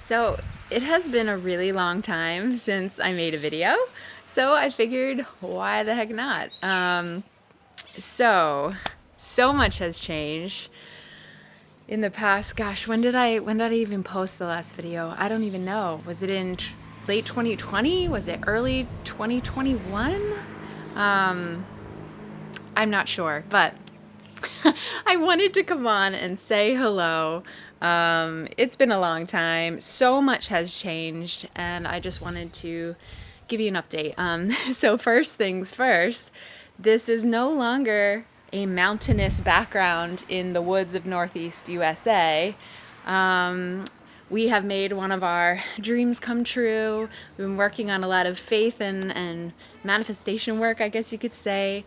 So it has been a really long time since I made a video, so I figured why the heck not? So much has changed in the past. Gosh, when did I even post the last video? I don't even know. Was it in late 2020? Was it early 2021? I'm not sure, but I wanted to come on and say hello. It's been a long time. So much has changed, and I just wanted to give you an update. So first things first, this is no longer a mountainous background in the woods of Northeast USA. We have made one of our dreams come true. We've been working on a lot of faith and manifestation work, I guess you could say.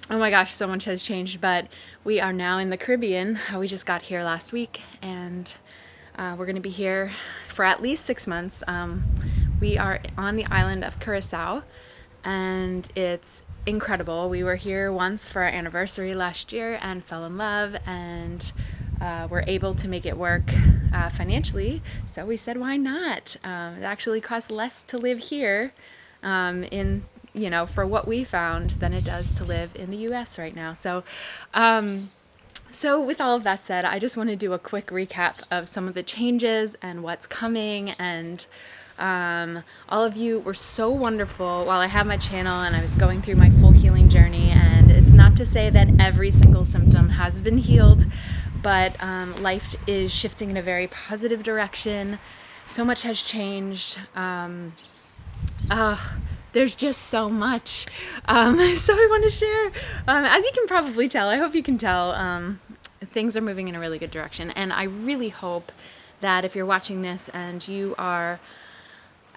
Oh my gosh, so much has changed, but we are now in the Caribbean. We just got here last week, and we're going to be here for at least 6 months. We are on the island of Curacao, and it's incredible. We were here once for our anniversary last year and fell in love, and were able to make it work financially, so we said, why not? It actually costs less to live here for what we found than it does to live in the US right now. So with all of that said, I just want to do a quick recap of some of the changes and what's coming. And all of you were so wonderful while I had my channel and I was going through my full healing journey. And it's not to say that every single symptom has been healed, but life is shifting in a very positive direction. So much has changed. There's just so much. So I want to share. As you can probably tell, I hope you can tell, things are moving in a really good direction. And I really hope that if you're watching this and you are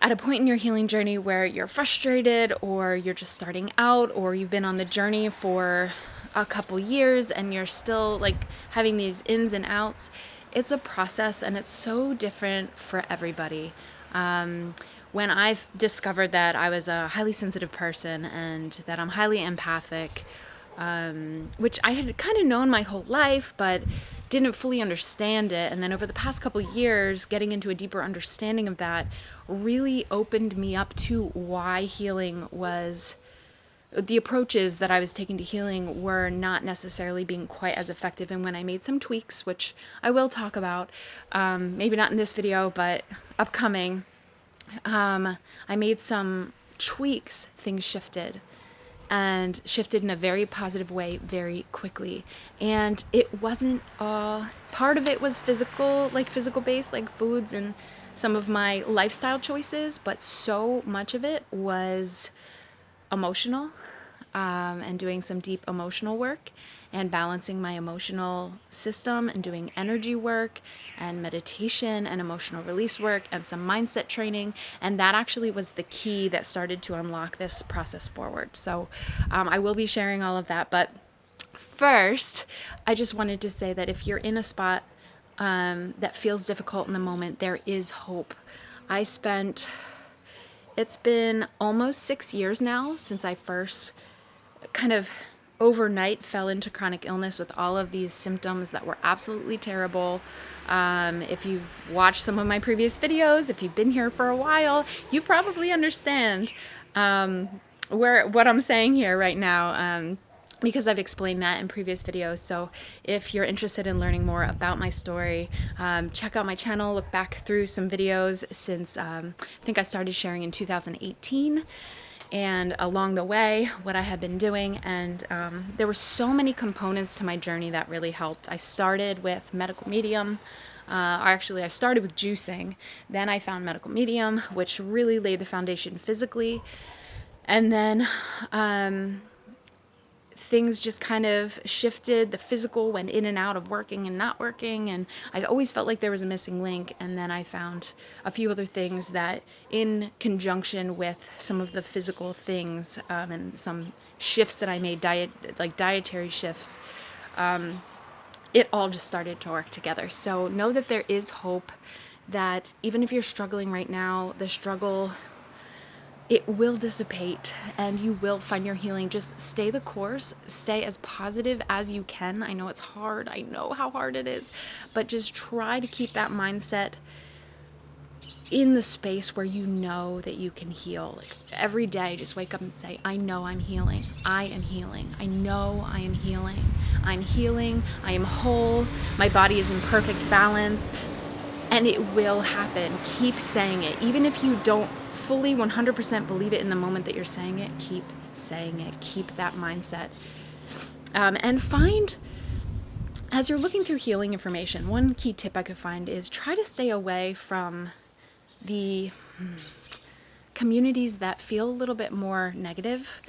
at a point in your healing journey where you're frustrated, or you're just starting out, or you've been on the journey for a couple years and you're still like having these ins and outs, it's a process and it's so different for everybody. When I've discovered that I was a highly sensitive person and that I'm highly empathic, which I had kind of known my whole life, but didn't fully understand it. And then over the past couple years, getting into a deeper understanding of that really opened me up to why healing was, the approaches that I was taking to healing were not necessarily being quite as effective. And when I made some tweaks, which I will talk about, maybe not in this video, but upcoming, I made some tweaks, things shifted, and shifted in a very positive way very quickly. And it wasn't part of it was physical based, like foods and some of my lifestyle choices, but so much of it was emotional, and doing some deep emotional work and balancing my emotional system and doing energy work and meditation and emotional release work and some mindset training. And that actually was the key that started to unlock this process forward. So I will be sharing all of that. But first, I just wanted to say that if you're in a spot that feels difficult in the moment, there is hope. It's been almost 6 years now since I first kind of overnight fell into chronic illness with all of these symptoms that were absolutely terrible. If you've watched some of my previous videos, if you've been here for a while, you probably understand what I'm saying here right now, because I've explained that in previous videos. So if you're interested in learning more about my story, check out my channel, look back through some videos since I think I started sharing in 2018. And along the way, what I had been doing, and there were so many components to my journey that really helped. I started with medical medium, I started with juicing, then I found medical medium, which really laid the foundation physically, and then things just kind of shifted. The physical went in and out of working and not working, and I always felt like there was a missing link. And then I found a few other things that, in conjunction with some of the physical things and some shifts that I made, dietary shifts, it all just started to work together. So know that there is hope, that even if you're struggling right now, the struggle, it will dissipate and you will find your healing. Just stay the course, stay as positive as you can. I know it's hard. I know how hard it is, but just try to keep that mindset in the space where you know that you can heal. Like every day, just wake up and say, I know I'm healing. I am healing. I know I am healing. I'm healing. I am whole. My body is in perfect balance. And it will happen. Keep saying it. Even if you don't fully 100% believe it in the moment that you're saying it, keep saying it. Keep that mindset. And find, as you're looking through healing information, one key tip I could find is try to stay away from the communities that feel a little bit more negative.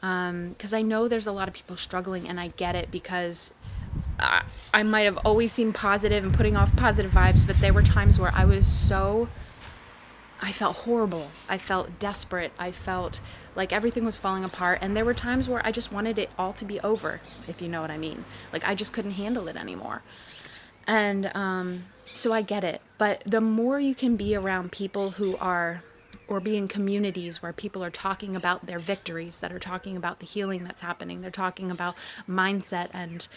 Because I know there's a lot of people struggling, and I get it, because I might have always seemed positive and putting off positive vibes, but there were times where I felt horrible. I felt desperate. I felt like everything was falling apart. And there were times where I just wanted it all to be over, if you know what I mean. Like I just couldn't handle it anymore. And so I get it. But the more you can be around people who are, or be in communities where people are talking about their victories, that are talking about the healing that's happening, they're talking about mindset and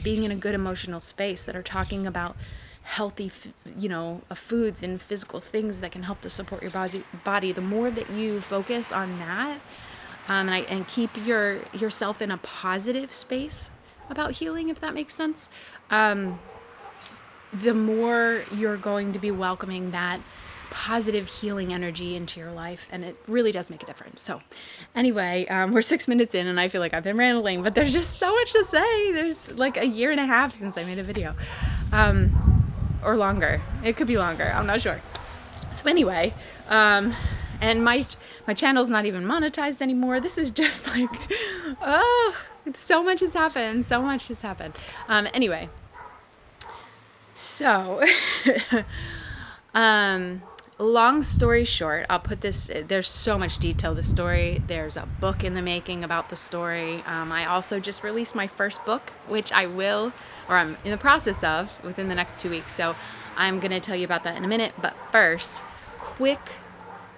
being in a good emotional space, that are talking about healthy, foods and physical things that can help to support your body. The more that you focus on that, and keep yourself in a positive space about healing, if that makes sense, the more you're going to be welcoming that positive healing energy into your life, and it really does make a difference. So anyway, we're 6 minutes in and I feel like I've been rambling, but there's just so much to say. There's like a year and a half since I made a video, or longer. It could be longer, I'm not sure. So anyway, and my channel's not even monetized anymore. This is just like, so much has happened. Anyway, so long story short, I'll put this, there's so much detail to the story. There's a book in the making about the story. I also just released my first book, which I'm in the process of within the next 2 weeks. So I'm going to tell you about that in a minute. But first, quick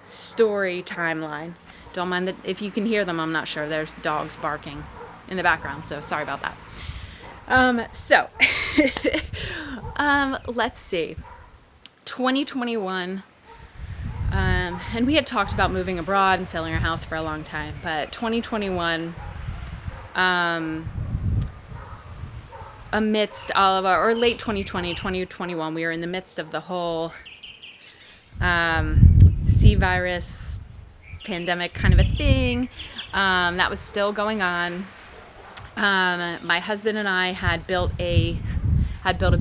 story timeline. Don't mind that if you can hear them, I'm not sure. There's dogs barking in the background, so sorry about that. Let's see. 2021, and we had talked about moving abroad and selling our house for a long time, but 2021, amidst all of or late 2020, 2021, we were in the midst of the whole C virus pandemic kind of a thing, that was still going on. My husband and I had built a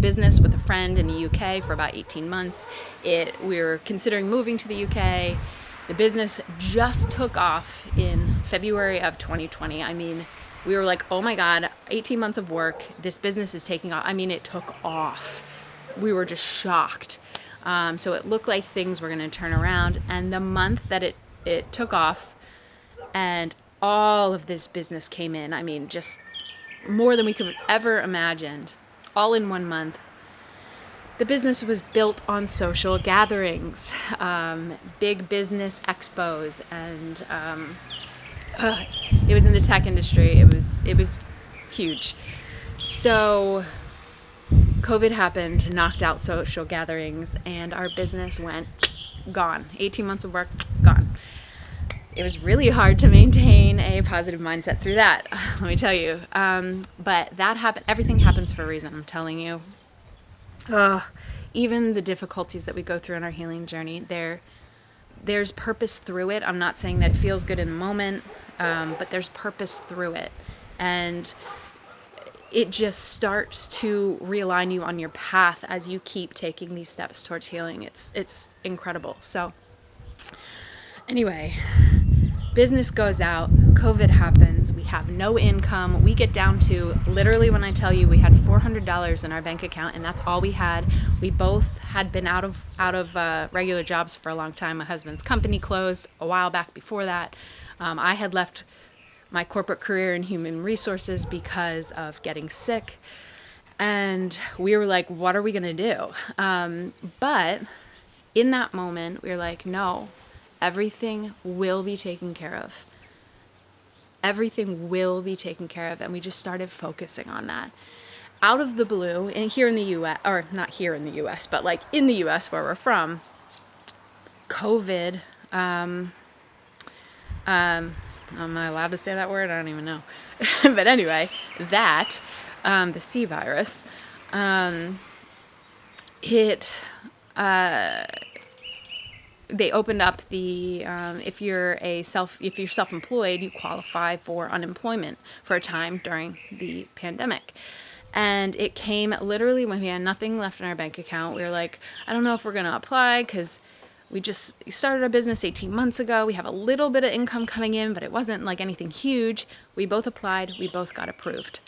business with a friend in the UK for about 18 months. We were considering moving to the UK. The business just took off in February of 2020. I mean, we were like, oh my God, 18 months of work, this business is taking off. I mean, it took off. We were just shocked. So it looked like things were going to turn around. And the month that it took off and all of this business came in, I mean, just more than we could have ever imagined, all in 1 month. The business was built on social gatherings, big business expos, and it was in the tech industry. It was huge. So COVID happened, knocked out social gatherings, and our business went gone. 18 months of work, gone. It was really hard to maintain a positive mindset through that, let me tell you. But that happened. Everything happens for a reason, I'm telling you. Even the difficulties that we go through in our healing journey, there's purpose through it. I'm not saying that it feels good in the moment, but there's purpose through it. And it just starts to realign you on your path as you keep taking these steps towards healing. It's incredible. So anyway, business goes out, COVID happens, we have no income, we get down to, literally when I tell you, we had $400 in our bank account, and that's all we had. We both had been out of regular jobs for a long time. My husband's company closed a while back before that. I had left my corporate career in human resources because of getting sick, and we were like, what are we gonna do? But in that moment, we were like, no, everything will be taken care of. Everything will be taken care of. And we just started focusing on that. Out of the blue, and here in the US, or not here in the US, but like in the US where we're from, COVID, am I allowed to say that word? I don't even know. But anyway, the C virus, it, they opened up the, if you're self-employed, you qualify for unemployment for a time during the pandemic. And it came literally when we had nothing left in our bank account. We were like, I don't know if we're going to apply because we just started our business 18 months ago. We have a little bit of income coming in, but it wasn't like anything huge. We both applied. We both got approved.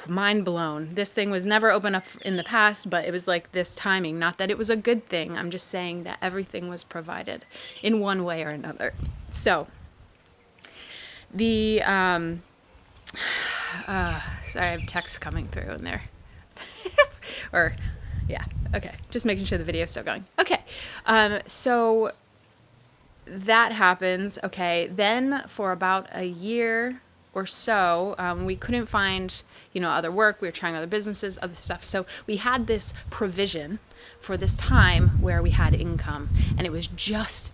Mind blown. This thing was never open up in the past, but it was like this timing. Not that it was a good thing. I'm just saying that everything was provided in one way or another. So the, sorry, I have texts coming through in there. Or, yeah, okay. Just making sure the video is still going. Okay, so that happens. Okay, then for about a year or so, we couldn't find, other work. We were trying other businesses, other stuff. So we had this provision for this time where we had income, and it was just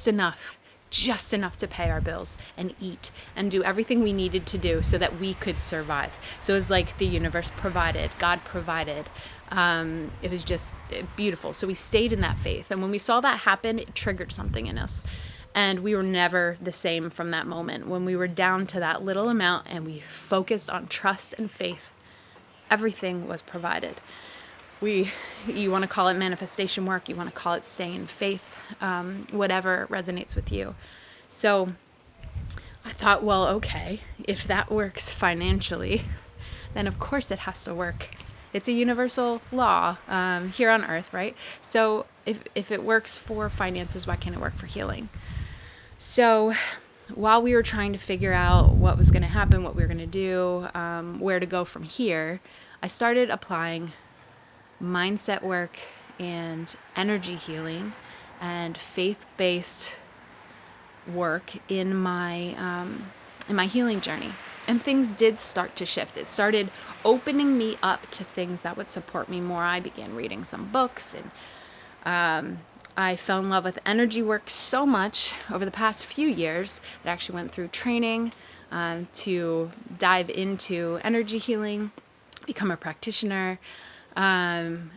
enough to pay our bills and eat and do everything we needed to do so that we could survive. So it was like the universe provided, God provided. It was just beautiful. So we stayed in that faith. And when we saw that happen, it triggered something in us. And we were never the same from that moment. When we were down to that little amount and we focused on trust and faith, everything was provided. You want to call it manifestation work, you want to call it staying in faith, whatever resonates with you. So I thought, well, okay, if that works financially, then of course it has to work. It's a universal law here on earth, right? So if it works for finances, why can't it work for healing? So while we were trying to figure out what was going to happen, what we were going to do, where to go from here, I started applying mindset work and energy healing and faith-based work in my healing journey. And things did start to shift. It started opening me up to things that would support me more. I began reading some books, and I fell in love with energy work so much over the past few years that I actually went through training to dive into energy healing, become a practitioner, and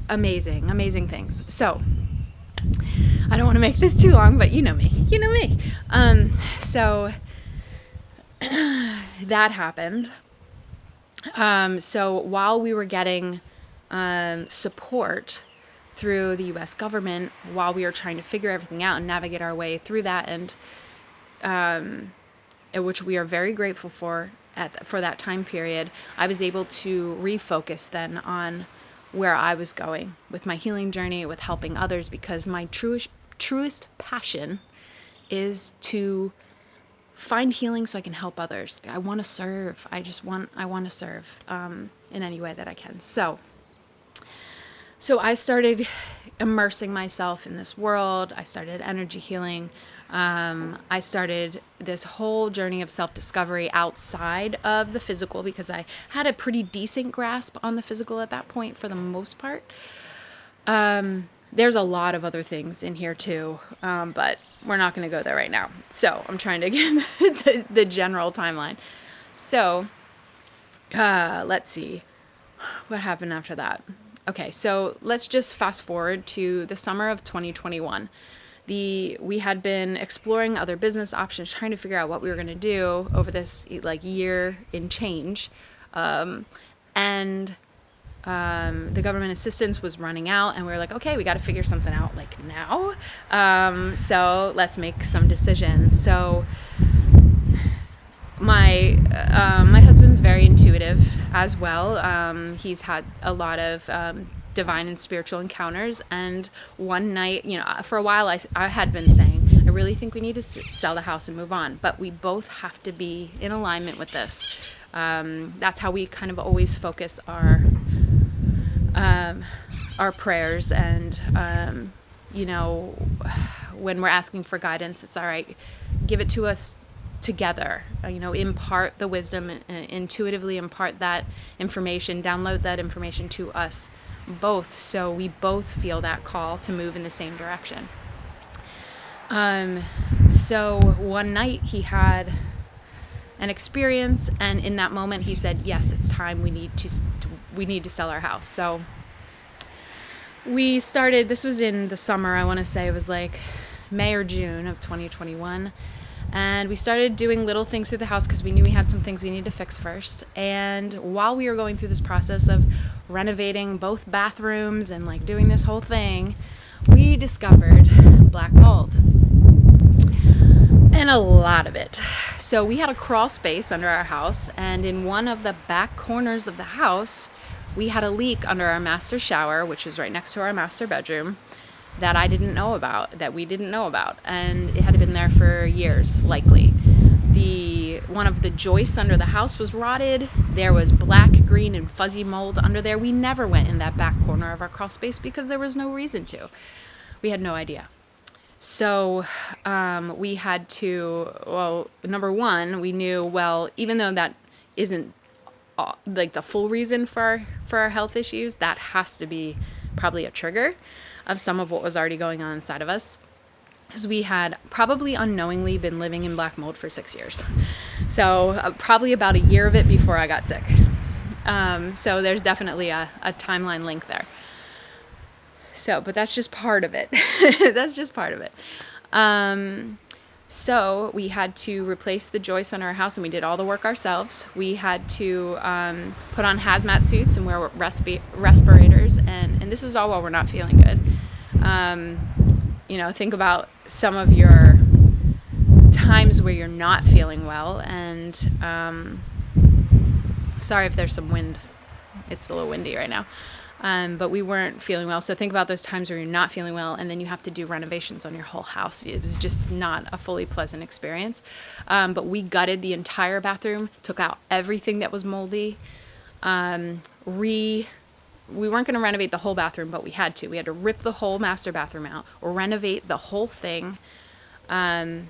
amazing things. So I don't want to make this too long, but you know me. So that happened. So while we were getting support through the U.S. government, while we were trying to figure everything out and navigate our way through that, and which we are very grateful for that time period, I was able to refocus then on where I was going with my healing journey, with helping others, because my truest passion is to find healing so I can help others. I want to serve. I want to serve in any way that I can. So I started immersing myself in this world. I started energy healing. I started this whole journey of self-discovery outside of the physical, because I had a pretty decent grasp on the physical at that point for the most part. There's a lot of other things in here too, but we're not going to go there right now. So I'm trying to get the general timeline. So let's see what happened after that. Okay, so let's just fast forward to the summer of 2021. We had been exploring other business options, trying to figure out what we were going to do over this year in change. And the government assistance was running out, and we were like, okay, we got to figure something out now. So let's make some decisions. So my husband's very intuitive as well. He's had a lot of divine and spiritual encounters, and one night, for a while I had been saying, I really think we need to sell the house and move on, but we both have to be in alignment with this. That's how we kind of always focus our prayers, and when we're asking for guidance, it's all right, give it to us together, impart the wisdom, intuitively impart that information, download that information to us both, so we both feel that call to move in the same direction. So one night he had an experience, and in that moment he said, yes, it's time, we need to sell our house. So we started, this was in the summer, I want to say it was like May or June of 2021, and we started doing little things through the house because we knew we had some things we needed to fix first. And while we were going through this process of renovating both bathrooms and like doing this whole thing, we discovered black mold. And a lot of it. So we had a crawl space under our house, and in one of the back corners of the house, we had a leak under our master shower, which was right next to our master bedroom, that we didn't know about. And it had been there for years, likely. One of the joists under the house was rotted. There was black, green, and fuzzy mold under there. We never went in that back corner of our crawl space because there was no reason to. We had no idea. So we had to, well, number one, we knew, well, even though that isn't like the full reason for our health issues, that has to be probably a trigger of some of what was already going on inside of us. Because we had probably unknowingly been living in black mold for 6 years. So probably about a year of it before I got sick. So there's definitely a timeline link there. So, but that's just part of it. So we had to replace the joists on our house, and we did all the work ourselves. We had to put on hazmat suits and wear respirators, and this is all while we're not feeling good. Think about some of your times where you're not feeling well, and sorry if there's some wind. It's a little windy right now. But we weren't feeling well. So think about those times where you're not feeling well, and then you have to do renovations on your whole house. It was just not a fully pleasant experience. But we gutted the entire bathroom, took out everything that was moldy. We weren't going to renovate the whole bathroom, but we had to. We had to rip the whole master bathroom out, or renovate the whole thing. Then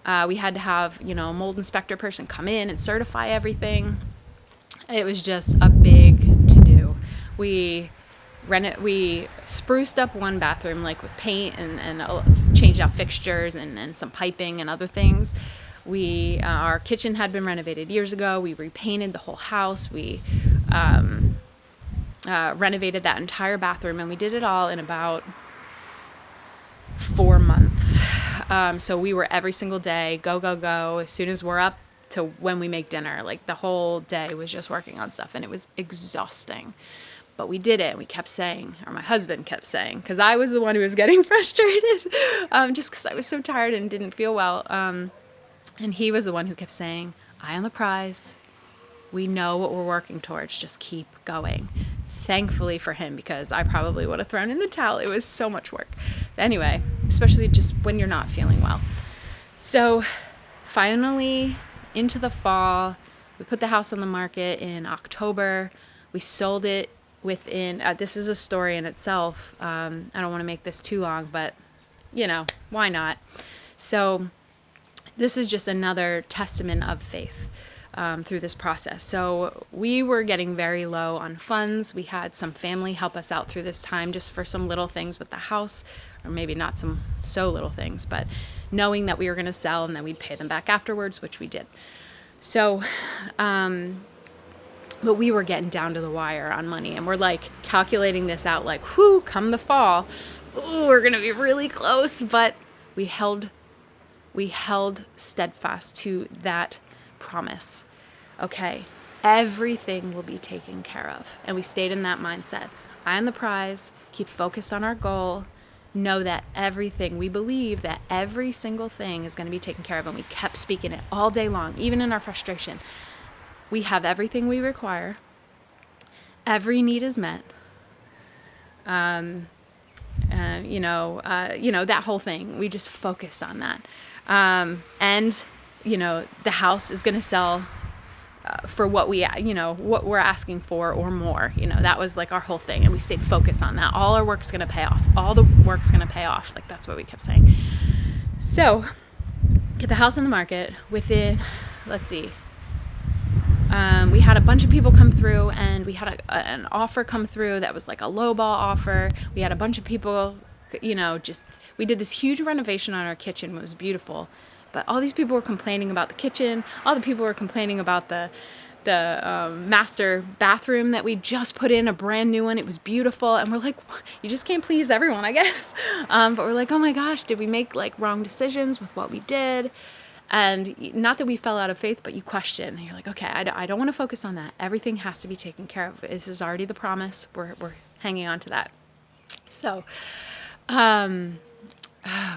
we had to have, a mold inspector person come in and certify everything. It was just a big to-do. We spruced up one bathroom, like with paint and changed out fixtures and some piping and other things. Our kitchen had been renovated years ago. We repainted the whole house. We renovated that entire bathroom, and we did it all in about 4 months. So we were every single day, go, as soon as we're up to when we make dinner. Like the whole day was just working on stuff, and it was exhausting. But we did it. We kept saying, or my husband kept saying, because I was the one who was getting frustrated, just because I was so tired and didn't feel well. And he was the one who kept saying, eye on the prize. We know what we're working towards. Just keep going. Thankfully for him, because I probably would have thrown in the towel. It was so much work. Anyway, especially just when you're not feeling well. So finally, into the fall, we put the house on the market in October. We sold it within, this is a story in itself. I don't want to make this too long, but why not? So this is just another testament of faith through this process. So we were getting very low on funds. We had some family help us out through this time just for some little things with the house, or maybe not some so little things, but knowing that we were going to sell and then we'd pay them back afterwards, which we did. So, but we were getting down to the wire on money, and we're like calculating this out like, whew, come the fall, ooh, we're going to be really close. But we held steadfast to that promise. Okay, everything will be taken care of. And we stayed in that mindset. Eye on the prize, keep focused on our goal, know that everything, we believe that every single thing is going to be taken care of. And we kept speaking it all day long, even in our frustration. We have everything we require. Every need is met. That whole thing, we just focus on that. And the house is going to sell for what what we're asking for or more. That was like our whole thing, and we stayed focused on that. All our work's going to pay off. All the work's going to pay off. Like that's what we kept saying. So get the house on the market within, let's see, we had a bunch of people come through, and we had an offer come through that was like a lowball offer. We had a bunch of people, we did this huge renovation on our kitchen. It was beautiful. But all these people were complaining about the kitchen. All the people were complaining about the master bathroom that we just put in, a brand new one. It was beautiful. And we're like, you just can't please everyone, I guess. But we're like, oh my gosh, did we make like wrong decisions with what we did? And not that we fell out of faith, but you question. And you're like, okay, I don't want to focus on that. Everything has to be taken care of. This is already the promise. We're hanging on to that. So, oh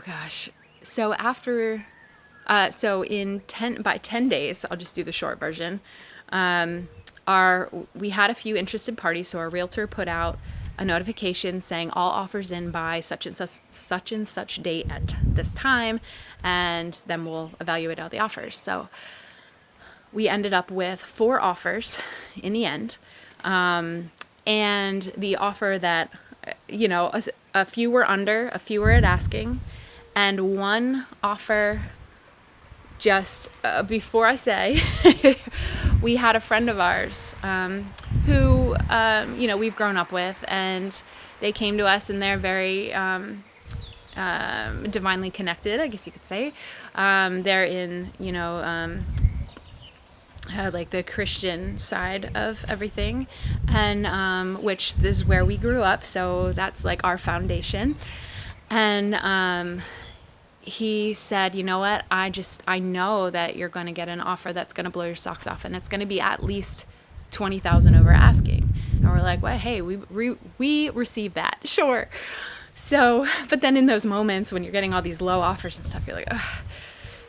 gosh. So after, by 10 days, I'll just do the short version. We had a few interested parties. So our realtor put out a notification saying all offers in by such and such date at this time, and then we'll evaluate all the offers. So we ended up with 4 offers in the end. And the offer that, a few were under, a few were at asking, and one offer, just before I say, we had a friend of ours who, we've grown up with, and they came to us, and they're very divinely connected, I guess you could say. They're in, like the Christian side of everything, and which is where we grew up, so that's like our foundation. And he said, you know what, I know that you're going to get an offer that's going to blow your socks off, and it's going to be at least $20,000 over asking. And we're like, well, hey, we received that, sure. So, but then in those moments when you're getting all these low offers and stuff, you're like, ugh,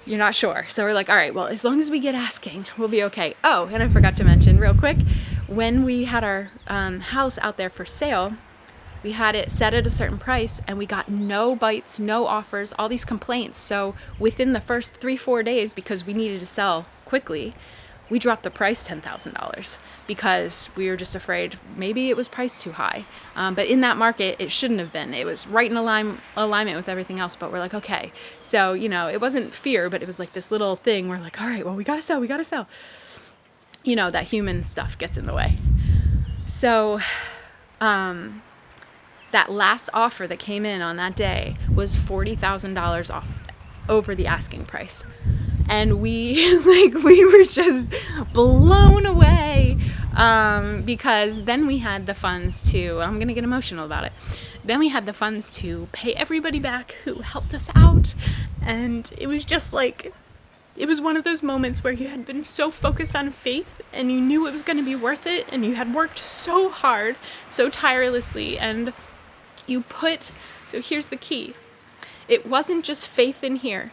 you're not sure. So we're like, all right, well, as long as we get asking, we'll be okay. Oh, and I forgot to mention real quick, when we had our house out there for sale, we had it set at a certain price, and we got no bites, no offers, all these complaints. So within the first 3-4 days, because we needed to sell quickly, we dropped the price $10,000 because we were just afraid maybe it was priced too high. But in that market, it shouldn't have been. It was right in alignment with everything else. But we're like, okay. So, it wasn't fear, but it was like this little thing. We're like, all right, well, we got to sell. That human stuff gets in the way. So, that last offer that came in on that day was $40,000 off over the asking price. And we were just blown away, because then we had the funds to, I'm going to get emotional about it. Then we had the funds to pay everybody back who helped us out. And it was just like, it was one of those moments where you had been so focused on faith, and you knew it was going to be worth it, and you had worked so hard, so tirelessly, and so here's the key. It wasn't just faith in here.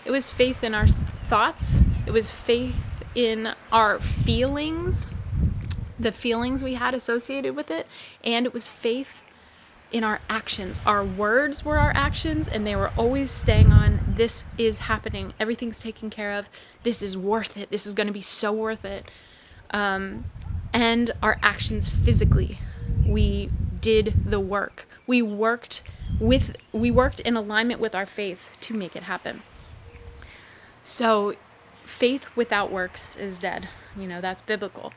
It was faith in our thoughts. It was faith in our feelings, the feelings we had associated with it. And it was faith in our actions. Our words were our actions, and they were always staying on, this is happening. Everything's taken care of. This is worth it. This is going to be so worth it. And our actions physically. We did the work. We worked in alignment with our faith to make it happen. So faith without works is dead. That's biblical.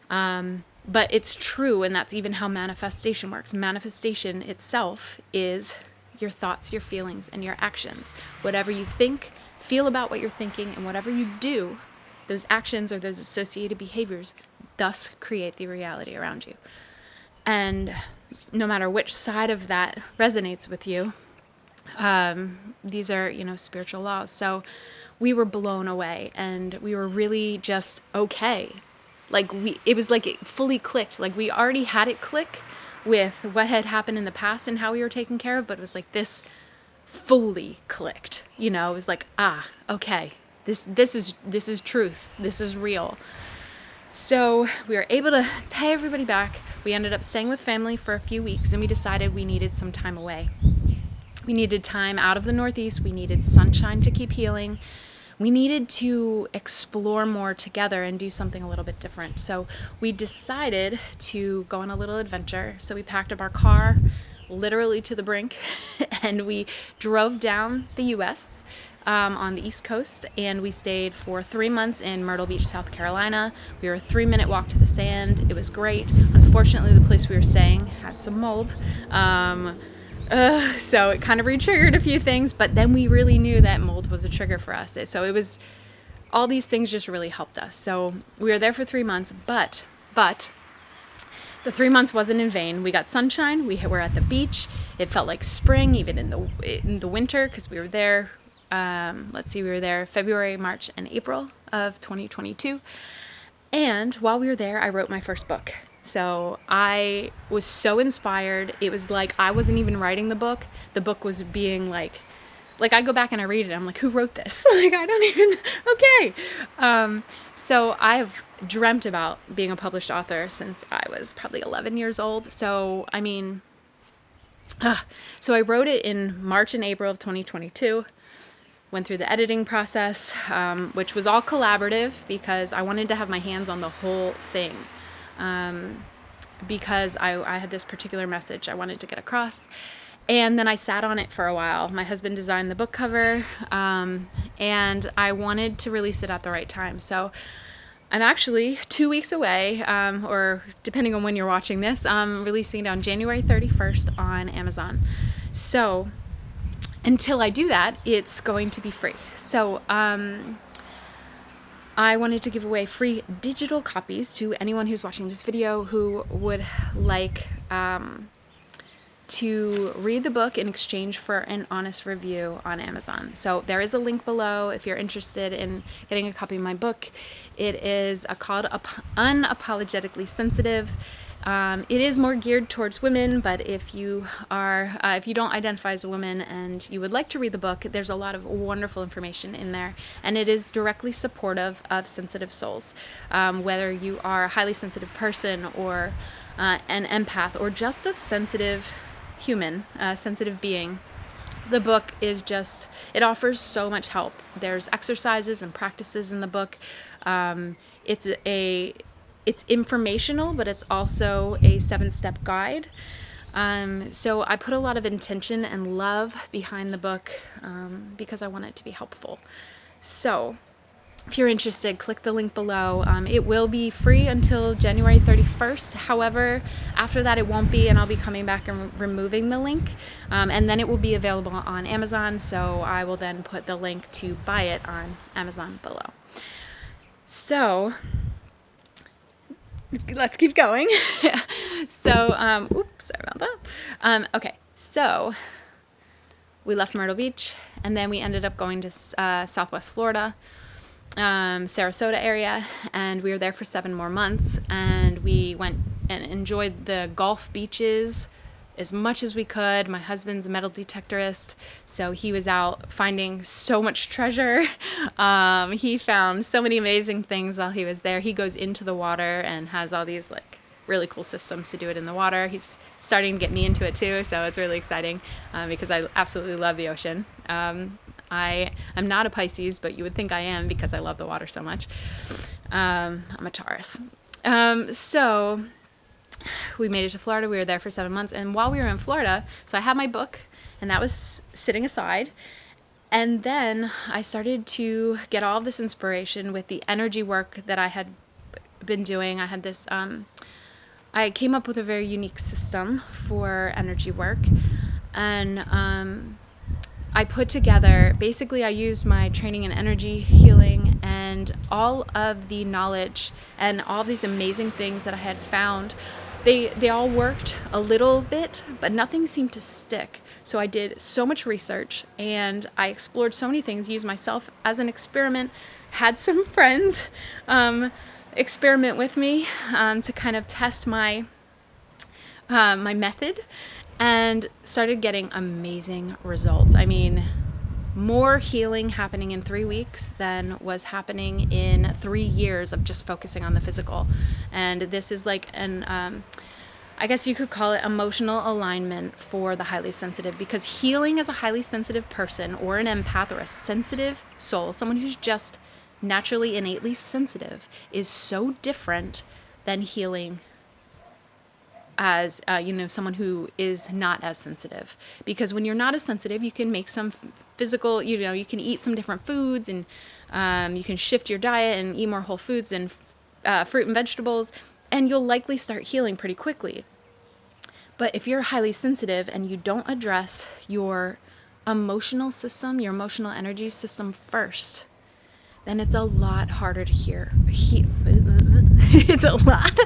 But it's true, and that's even how manifestation works. Manifestation itself is your thoughts, your feelings, and your actions. Whatever you think, feel about what you're thinking, and whatever you do, those actions or those associated behaviors thus create the reality around you. And no matter which side of that resonates with you, these are, spiritual laws. So we were blown away, and we were really just okay. It was like it fully clicked. Like we already had it click with what had happened in the past and how we were taken care of, but it was like this fully clicked. It was like, okay, this is truth. This is real. So we were able to pay everybody back. We ended up staying with family for a few weeks, and we decided we needed some time away. We needed time out of the Northeast. We needed sunshine to keep healing. We needed to explore more together and do something a little bit different. So we decided to go on a little adventure. So we packed up our car literally to the brink, and we drove down the U.S. on the East Coast, and we stayed for 3 months in Myrtle Beach, South Carolina. We were a 3-minute walk to the sand. It was great. Unfortunately, the place we were staying had some mold. So it kind of re-triggered a few things, but then we really knew that mold was a trigger for us. So it was, all these things just really helped us. So we were there for 3 months, but the 3 months wasn't in vain. We got sunshine. We were at the beach. It felt like spring, even in the winter, because we were there. We were there February, March, and April of 2022. And while we were there, I wrote my first book. So I was so inspired. It was like I wasn't even writing the book. The book was being like I go back and I read it. I'm like, who wrote this? Like, I don't even, okay. So I've dreamt about being a published author since I was probably 11 years old. So, I mean, so I wrote it in March and April of 2022. Went through the editing process, which was all collaborative because I wanted to have my hands on the whole thing. Because I had this particular message I wanted to get across. And then I sat on it for a while. My husband designed the book cover, and I wanted to release it at the right time. So I'm actually 2 weeks away, or depending on when you're watching this, releasing it on January 31st on Amazon. So until I do that, it's going to be free. So I wanted to give away free digital copies to anyone who's watching this video who would like to read the book in exchange for an honest review on Amazon. So there is a link below if you're interested in getting a copy of my book. It is called Unapologetically Sensitive. It is more geared towards women, but if you don't identify as a woman and you would like to read the book, there's a lot of wonderful information in there, and it is directly supportive of sensitive souls. Whether you are a highly sensitive person or an empath or just a sensitive human, sensitive being, the book is just, it offers so much help. There's exercises and practices in the book. It's informational, but it's also a 7-step guide. So I put a lot of intention and love behind the book because I want it to be helpful. So if you're interested, click the link below. It will be free until January 31st. However, after that it won't be, and I'll be coming back and removing the link. And then it will be available on Amazon, so I will then put the link to buy it on Amazon below. So let's keep going. So, oops, sorry about that. Okay, so we left Myrtle Beach, and then we ended up going to Southwest Florida, Sarasota area, and we were there for 7 more months, and we went and enjoyed the Gulf beaches as much as we could. My husband's a metal detectorist, so he was out finding so much treasure. He found so many amazing things while he was there. He goes into the water and has all these like really cool systems to do it in the water. He's starting to get me into it too, so it's really exciting because I absolutely love the ocean. I am not a Pisces, but you would think I am because I love the water so much. I'm a Taurus. So we made it to Florida. We were there for 7 months. And while we were in Florida, so I had my book, and that was sitting aside. And then I started to get all of this inspiration with the energy work that I had been doing. I had this, I came up with a very unique system for energy work. And I put together, basically I used my training in energy healing and all of the knowledge and all these amazing things that I had found. They all worked a little bit, but nothing seemed to stick. So I did so much research, and I explored so many things, used myself as an experiment, had some friends experiment with me to kind of test my my method, and started getting amazing results. I mean, more healing happening in 3 weeks than was happening in 3 years of just focusing on the physical. And this is like an, I guess you could call it emotional alignment for the highly sensitive, because healing as a highly sensitive person or an empath or a sensitive soul, someone who's just naturally innately sensitive, is so different than healing as someone who is not as sensitive, because when you're not as sensitive, you can make some physical, you can eat some different foods, and you can shift your diet and eat more whole foods and fruit and vegetables, and you'll likely start healing pretty quickly. But if you're highly sensitive and you don't address your emotional system, your emotional energy system first, then it's a lot harder to hear. It's a lot.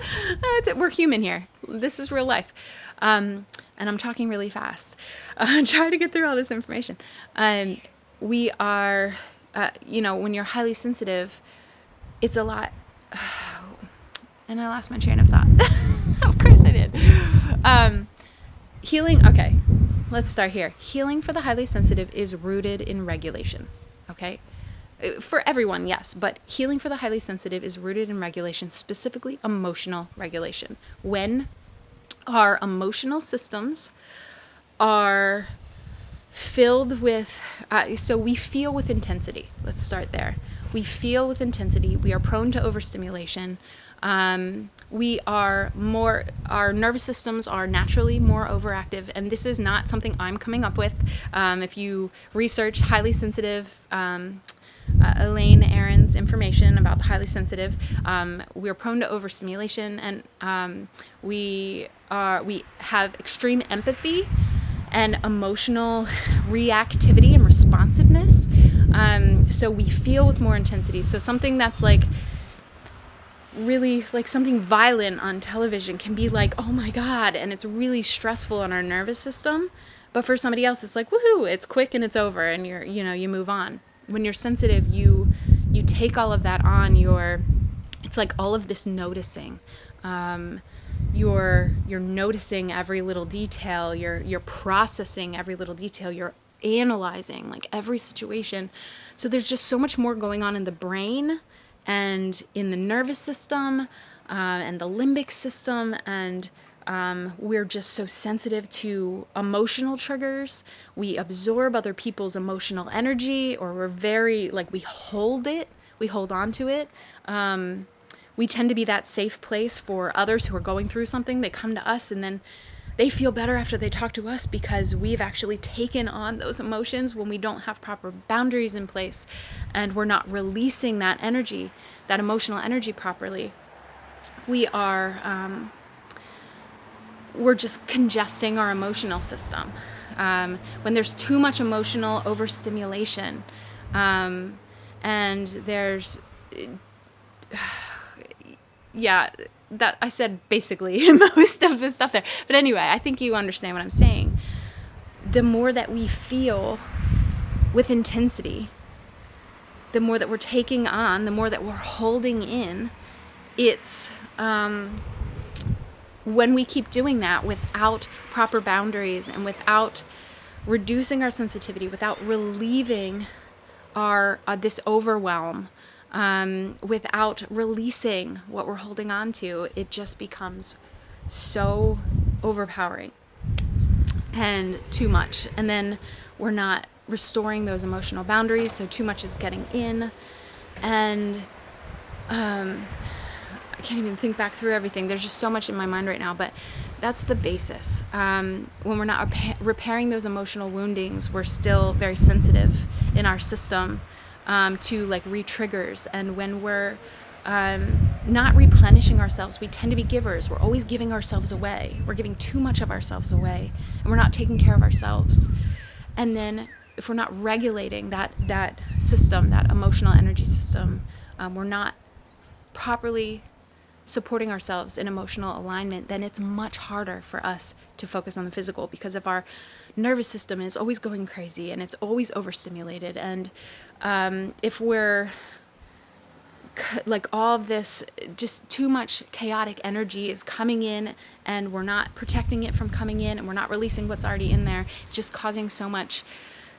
We're human here. This is real life. And I'm talking really fast. Trying to get through all this information. We are, when you're highly sensitive, it's a lot. And I lost my train of thought. Of course I did. Healing, okay, let's start here. Healing for the highly sensitive is rooted in regulation, okay? For everyone, yes, but healing for the highly sensitive is rooted in regulation, specifically emotional regulation. When our emotional systems are filled with, so we feel with intensity. Let's start there. We feel with intensity. We are prone to overstimulation. Our nervous systems are naturally more overactive, and this is not something I'm coming up with. If you research highly sensitive, Elaine Aron's information about the highly sensitive, we're prone to overstimulation, and we have extreme empathy and emotional reactivity and responsiveness. So we feel with more intensity. So something that's like really like something violent on television can be like, oh my God, and it's really stressful on our nervous system. But for somebody else, it's like, woohoo, it's quick and it's over, and you move on. When you're sensitive, you take all of that on. It's like all of this noticing. You're noticing every little detail. You're processing every little detail. You're analyzing like every situation. So there's just so much more going on in the brain and in the nervous system and the limbic system, and we're just so sensitive to emotional triggers. We absorb other people's emotional energy, or we're very, like, we hold on to it. We tend to be that safe place for others who are going through something. They come to us and then they feel better after they talk to us because we've actually taken on those emotions when we don't have proper boundaries in place and we're not releasing that energy, that emotional energy properly. We're just congesting our emotional system. When there's too much emotional overstimulation, and there's, that I said basically most of the stuff there. But anyway, I think you understand what I'm saying. The more that we feel with intensity, the more that we're taking on, the more that we're holding in, it's when we keep doing that without proper boundaries and without reducing our sensitivity, without relieving our this overwhelm, without releasing what we're holding on to, it just becomes so overpowering and too much. And then we're not restoring those emotional boundaries, so too much is getting in. And I can't even think back through everything. There's just so much in my mind right now, but that's the basis. When we're not repairing those emotional woundings, we're still very sensitive in our system to like re-triggers. And when we're not replenishing ourselves, we tend to be givers. We're always giving ourselves away. We're giving too much of ourselves away, and we're not taking care of ourselves. And then if we're not regulating that system, that emotional energy system, we're not properly supporting ourselves in emotional alignment, then it's much harder for us to focus on the physical, because if our nervous system is always going crazy and it's always overstimulated, and if we're like all of this, just too much chaotic energy is coming in and we're not protecting it from coming in, and we're not releasing what's already in there, it's just causing so much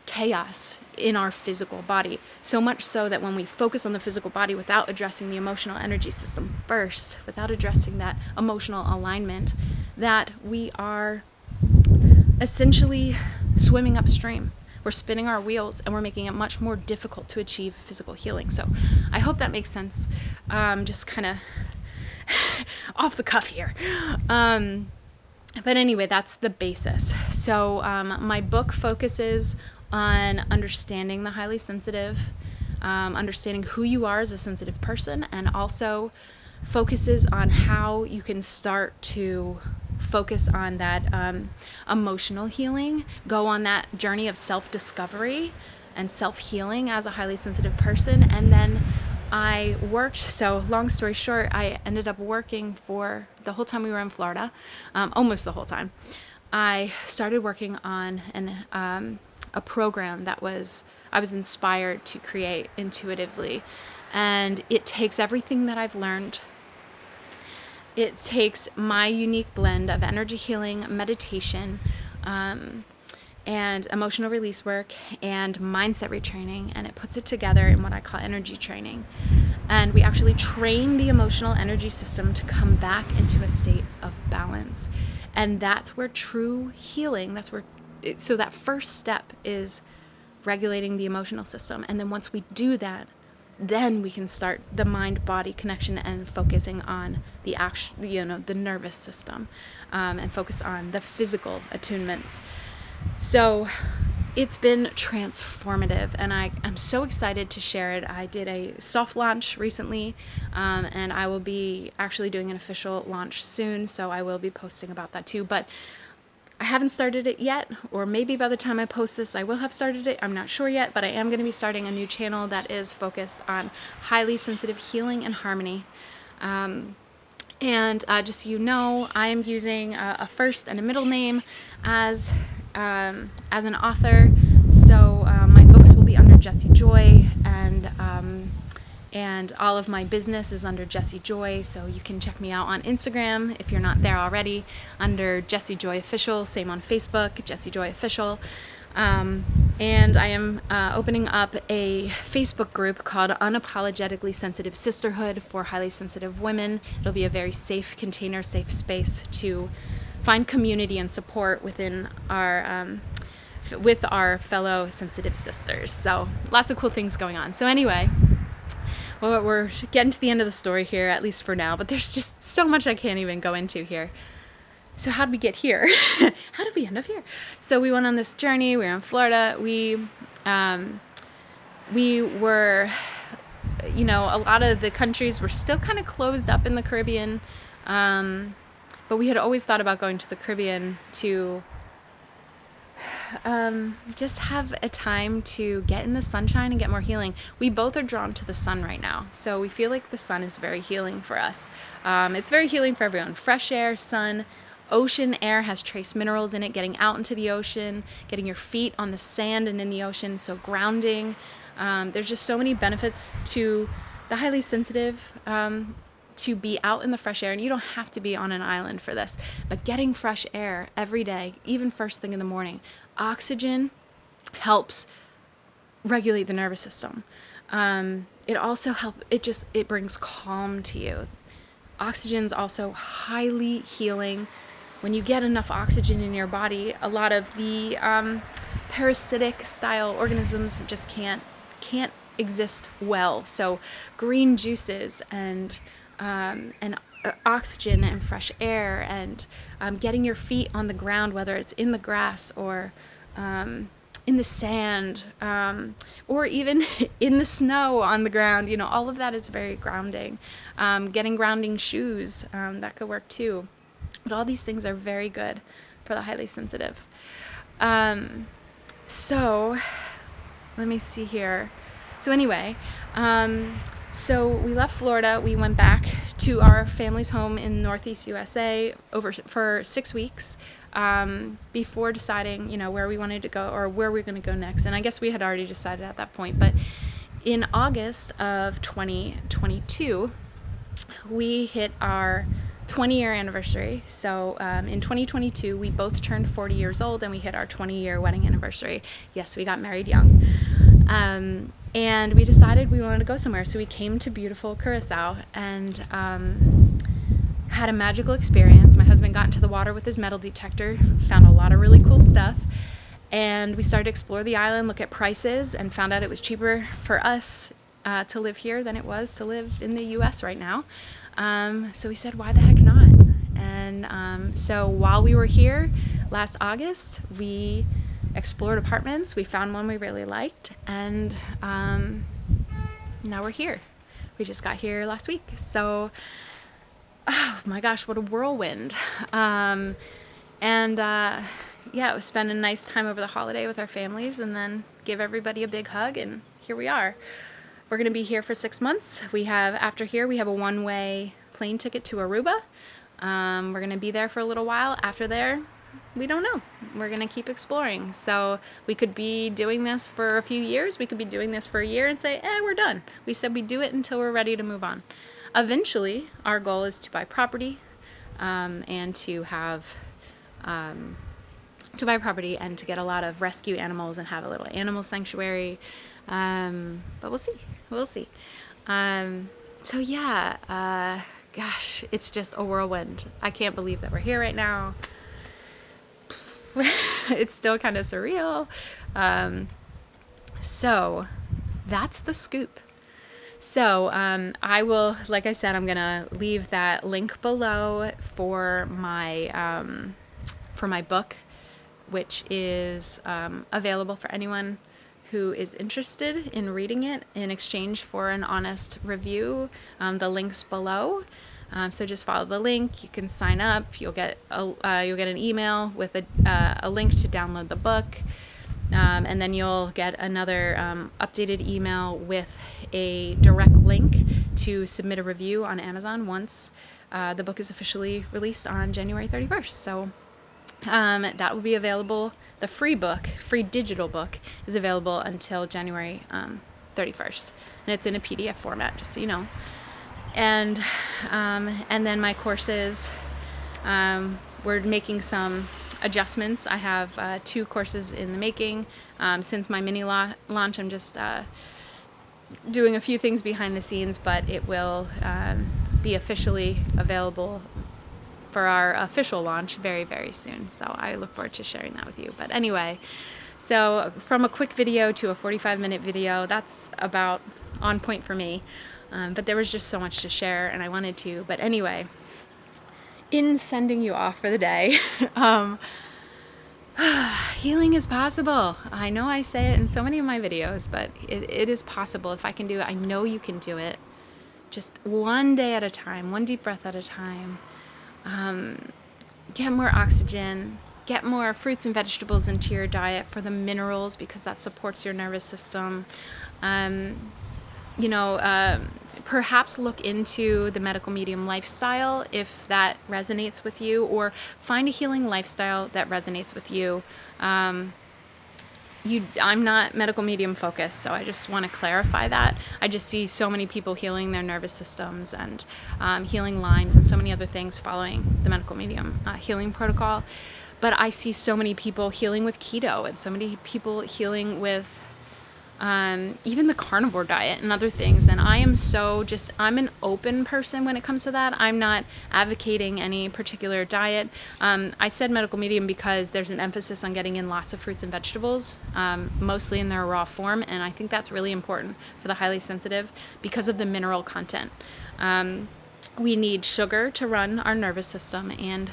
chaos in our physical body. So much so that when we focus on the physical body without addressing the emotional energy system first, without addressing that emotional alignment, that we are essentially swimming upstream. We're spinning our wheels and we're making it much more difficult to achieve physical healing. So I hope that makes sense. Just kind of off the cuff here. But anyway, that's the basis. So my book focuses on understanding the highly sensitive, understanding who you are as a sensitive person, and also focuses on how you can start to focus on that emotional healing, go on that journey of self-discovery and self-healing as a highly sensitive person. And then I worked, so long story short, I ended up working for the whole time we were in Florida, almost the whole time. I started working on a program that I was inspired to create intuitively. And it takes everything that I've learned. It takes my unique blend of energy healing, meditation, and emotional release work and mindset retraining, and it puts it together in what I call energy training. And we actually train the emotional energy system to come back into a state of balance. And that's where true healing, so that first step is regulating the emotional system. And then once we do that, then we can start the mind-body connection and focusing on the nervous system, and focus on the physical attunements. So it's been transformative, and I'm so excited to share it. I did a soft launch recently, and I will be actually doing an official launch soon, so I will be posting about that too. But I haven't started it yet, or maybe by the time I post this, I will have started it. I'm not sure yet, but I am going to be starting a new channel that is focused on highly sensitive healing and harmony. And just so you know, I am using a first and a middle name as an author. So my books will be under Jessy Joy, and all of my business is under Jessy Joy. So you can check me out on Instagram if you're not there already, under Jessy Joy Official. Same on Facebook, Jessy Joy Official. And I am opening up a Facebook group called Unapologetically Sensitive Sisterhood for highly sensitive women. It'll be a very safe container, safe space to find community and support within with our fellow sensitive sisters. So lots of cool things going on. So anyway, well, we're getting to the end of the story here, at least for now, but there's just so much I can't even go into here. So how did we get here? How did we end up here? So we went on this journey. We were in Florida. We were, a lot of the countries were still kind of closed up in the Caribbean. But we had always thought about going to the Caribbean to just have a time to get in the sunshine and get more healing. We both are drawn to the sun right now. So we feel like the sun is very healing for us. It's very healing for everyone. Fresh air, sun, ocean air has trace minerals in it, getting out into the ocean, getting your feet on the sand and in the ocean, so grounding. There's just so many benefits to the highly sensitive to be out in the fresh air, and you don't have to be on an island for this, but getting fresh air every day, even first thing in the morning. Oxygen helps regulate the nervous system. It also it brings calm to you. Oxygen's also highly healing. When you get enough oxygen in your body, a lot of the parasitic style organisms just can't exist well. So green juices and oxygen and fresh air and getting your feet on the ground, whether it's in the grass or in the sand, or even in the snow on the ground, all of that is very grounding. Getting grounding shoes, that could work too. But all these things are very good for the highly sensitive. So let me see here. So anyway, so we left Florida. We went back to our family's home in Northeast USA for 6 weeks before deciding, where we wanted to go or where we were going to go next. And I guess we had already decided at that point. But in August of 2022, we hit our 20-year anniversary. So in 2022, we both turned 40 years old, and we hit our 20-year wedding anniversary. Yes, we got married young. And we decided we wanted to go somewhere. So we came to beautiful Curacao and had a magical experience. My husband got into the water with his metal detector, found a lot of really cool stuff. And we started to explore the island, look at prices, and found out it was cheaper for us to live here than it was to live in the U.S. right now. So we said, why the heck not? And so while we were here last August, we explored apartments. We found one we really liked, and now we're here. We just got here last week. So, oh my gosh, what a whirlwind. Yeah, it was spend a nice time over the holiday with our families and then give everybody a big hug, and here we are. We're going to be here for 6 months. After here, we have a one-way plane ticket to Aruba. We're going to be there for a little while. After there, we don't know. We're going to keep exploring. So we could be doing this for a few years. We could be doing this for a year and say, we're done. We said we'd do it until we're ready to move on. Eventually, our goal is to buy property and to buy property and to get a lot of rescue animals and have a little animal sanctuary. But we'll see. We'll see. So yeah, gosh, it's just a whirlwind. I can't believe that we're here right now. It's still kind of surreal. So that's the scoop. So I will, like I said, I'm going to leave that link below for my book, which is available for anyone who is interested in reading it in exchange for an honest review. The link's below. So just follow the link. You can sign up. You'll get an email with a link to download the book, and then you'll get another updated email with a direct link to submit a review on Amazon once the book is officially released on January 31st. So that will be available. The free digital book is available until January 31st, and it's in a PDF format, just so you know. And then my courses, we're making some adjustments. I have 2 courses in the making. Since my mini launch, I'm just doing a few things behind the scenes, but it will be officially available for our official launch very, very soon. So I look forward to sharing that with you. But anyway, so from a quick video to a 45-minute video, that's about on point for me. But there was just so much to share, and I wanted to. But anyway, in sending you off for the day, healing is possible. I know I say it in so many of my videos, but it is possible. If I can do it, I know you can do it. Just one day at a time, one deep breath at a time. Get more oxygen, get more fruits and vegetables into your diet for the minerals, because that supports your nervous system. Perhaps look into the medical medium lifestyle if that resonates with you, or find a healing lifestyle that resonates with you. I'm not medical medium focused, so I just want to clarify that. I just see so many people healing their nervous systems and healing Lyme's and so many other things following the medical medium healing protocol. But I see so many people healing with keto, and so many people healing with even the carnivore diet and other things. And I'm an open person when it comes to that. I'm not advocating any particular diet. I said medical medium because there's an emphasis on getting in lots of fruits and vegetables, mostly in their raw form. And I think that's really important for the highly sensitive because of the mineral content. We need sugar to run our nervous system, and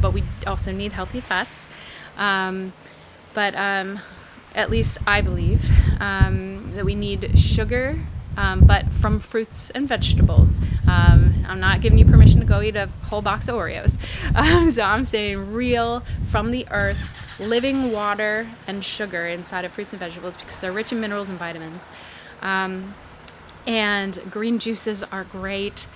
but we also need healthy fats. At least I believe that we need sugar, but from fruits and vegetables. I'm not giving you permission to go eat a whole box of Oreos. So I'm saying real, from the earth, living water and sugar inside of fruits and vegetables, because they're rich in minerals and vitamins. And green juices are great.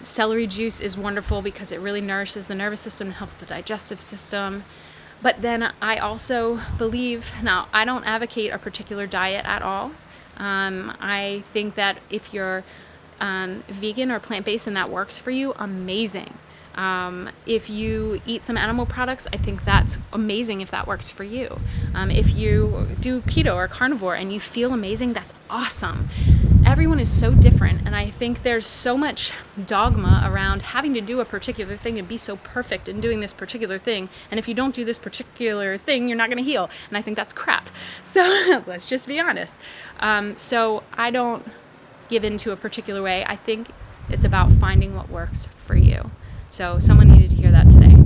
Celery juice is wonderful because it really nourishes the nervous system and helps the digestive system. But then I also believe, now I don't advocate a particular diet at all. I think that if you're vegan or plant-based and that works for you, amazing. If you eat some animal products, I think that's amazing if that works for you. If you do keto or carnivore and you feel amazing, that's awesome. Everyone is so different, and I think there's so much dogma around having to do a particular thing and be so perfect in doing this particular thing, and if you don't do this particular thing, you're not going to heal, and I think that's crap. So let's just be honest. So I don't give into a particular way. I think it's about finding what works for you. So someone needed to hear that today.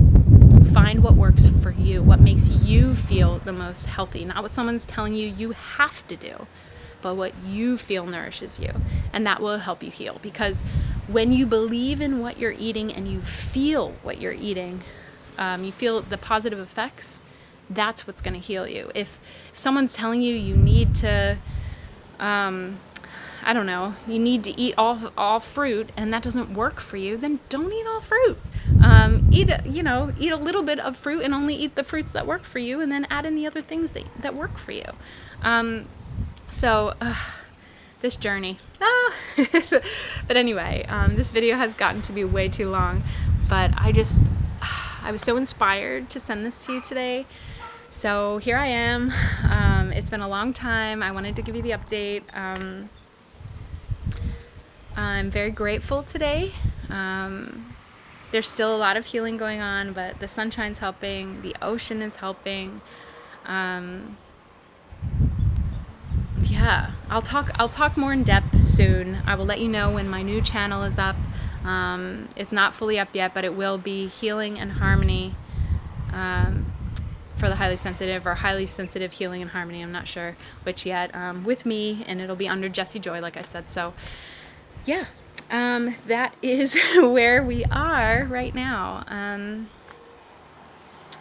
Find what works for you, what makes you feel the most healthy, not what someone's telling you you have to do, but what you feel nourishes you. And that will help you heal, because when you believe in what you're eating and you feel what you're eating, you feel the positive effects, that's what's going to heal you. If someone's telling you you need to, I don't know, you need to eat all fruit, and that doesn't work for you, then don't eat all fruit. Eat a little bit of fruit and only eat the fruits that work for you, and then add in the other things that work for you. This journey. But anyway, this video has gotten to be way too long, but I was so inspired to send this to you today. So here I am. It's been a long time. I wanted to give you the update. I'm very grateful today. There's still a lot of healing going on, but the sunshine's helping, the ocean is helping. Yeah, I'll talk more in depth soon. I will let you know when my new channel is up. It's not fully up yet, but it will be Healing and Harmony for the highly sensitive, or Highly Sensitive Healing and Harmony. I'm not sure which yet. With me, and it'll be under Jessy Joy, like I said. So, yeah. That is where we are right now.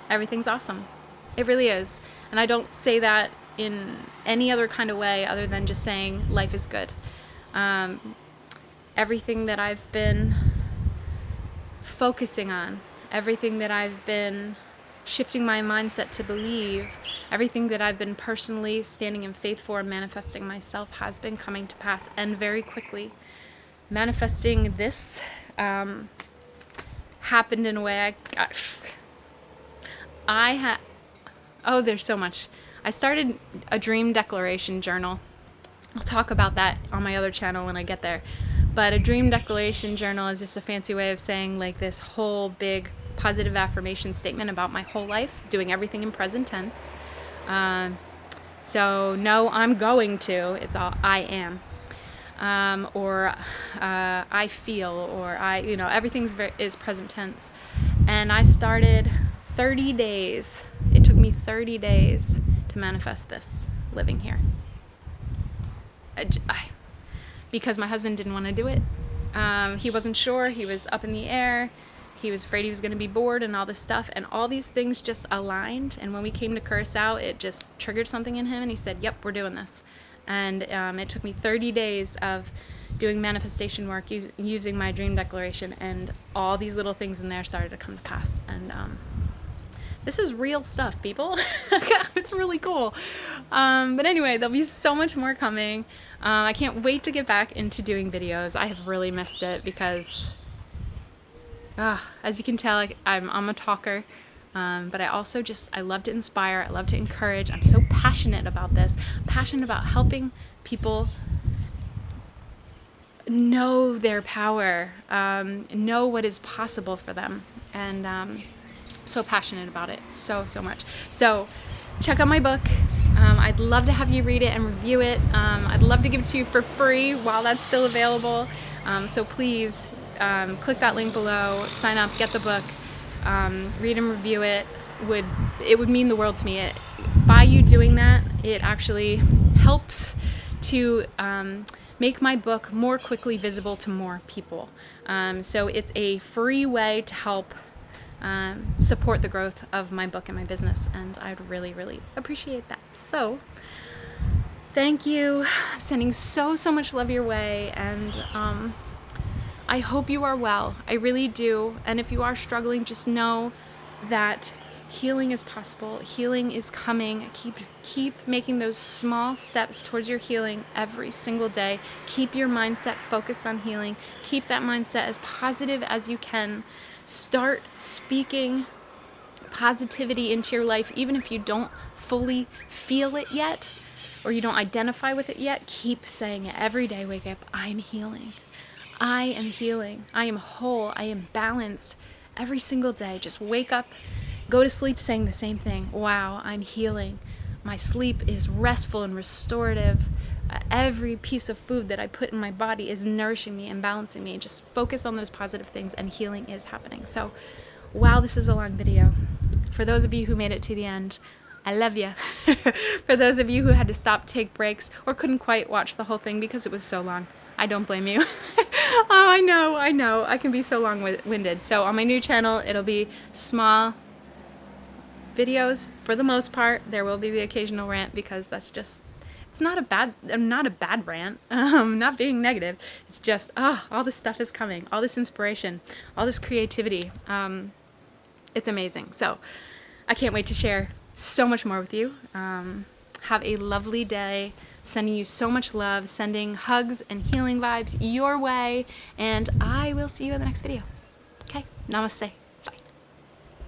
Everything's awesome. It really is. And I don't say that in any other kind of way other than just saying life is good. Everything that I've been focusing on, everything that I've been shifting my mindset to believe, everything that I've been personally standing in faith for and manifesting myself has been coming to pass, and very quickly. Manifesting this happened in a way there's so much. I started a dream declaration journal. I'll talk about that on my other channel when I get there. But a dream declaration journal is just a fancy way of saying like this whole big positive affirmation statement about my whole life, doing everything in present tense. So no, I'm going to, it's all I am. Or I feel, or everything's is present tense. And I started 30 days. It took me 30 days to manifest this living here. Because my husband didn't want to do it. He wasn't sure. He was up in the air. He was afraid he was going to be bored and all this stuff. And all these things just aligned. And when we came to Curacao, it just triggered something in him. And he said, yep, we're doing this. And it took me 30 days of doing manifestation work using my dream declaration, and all these little things in there started to come to pass. And this is real stuff, people. It's really cool. But anyway, there'll be so much more coming. I can't wait to get back into doing videos. I have really missed it because, as you can tell, I'm a talker. But I also I love to inspire, I love to encourage. I'm so passionate about this, passionate about helping people know their power, know what is possible for them, and so passionate about it, so much. So check out my book. I'd love to have you read it and review it. I'd love to give it to you for free while that's still available. So please click that link below, sign up, get the book. Read and review it. It would mean the world to me. By you doing that, it actually helps to make my book more quickly visible to more people. So it's a free way to help support the growth of my book and my business, and I'd really, really appreciate that. So thank you. I'm sending so much love your way, and I hope you are well. I really do. And if you are struggling, just know that healing is possible. Healing is coming. Keep making those small steps towards your healing every single day. Keep your mindset focused on healing. Keep that mindset as positive as you can. Start speaking positivity into your life, even if you don't fully feel it yet, or you don't identify with it yet. Keep saying it every day. Wake up, I'm healing. I am healing. I am whole. I am balanced every single day. Just wake up, go to sleep saying the same thing. Wow, I'm healing. My sleep is restful and restorative. Every piece of food that I put in my body is nourishing me and balancing me. Just focus on those positive things and healing is happening. So, wow, this is a long video. For those of you who made it to the end, I love you. For those of you who had to stop, take breaks, or couldn't quite watch the whole thing because it was so long, I don't blame you. Oh, I know. I can be so long-winded. So on my new channel, it'll be small videos for the most part. There will be the occasional rant because that's just, it's not a bad rant. I'm not being negative. It's just, all this stuff is coming, all this inspiration, all this creativity. It's amazing. So I can't wait to share so much more with you. Have a lovely day. Sending you so much love, sending hugs and healing vibes your way, and I will see you in the next video. Okay, namaste.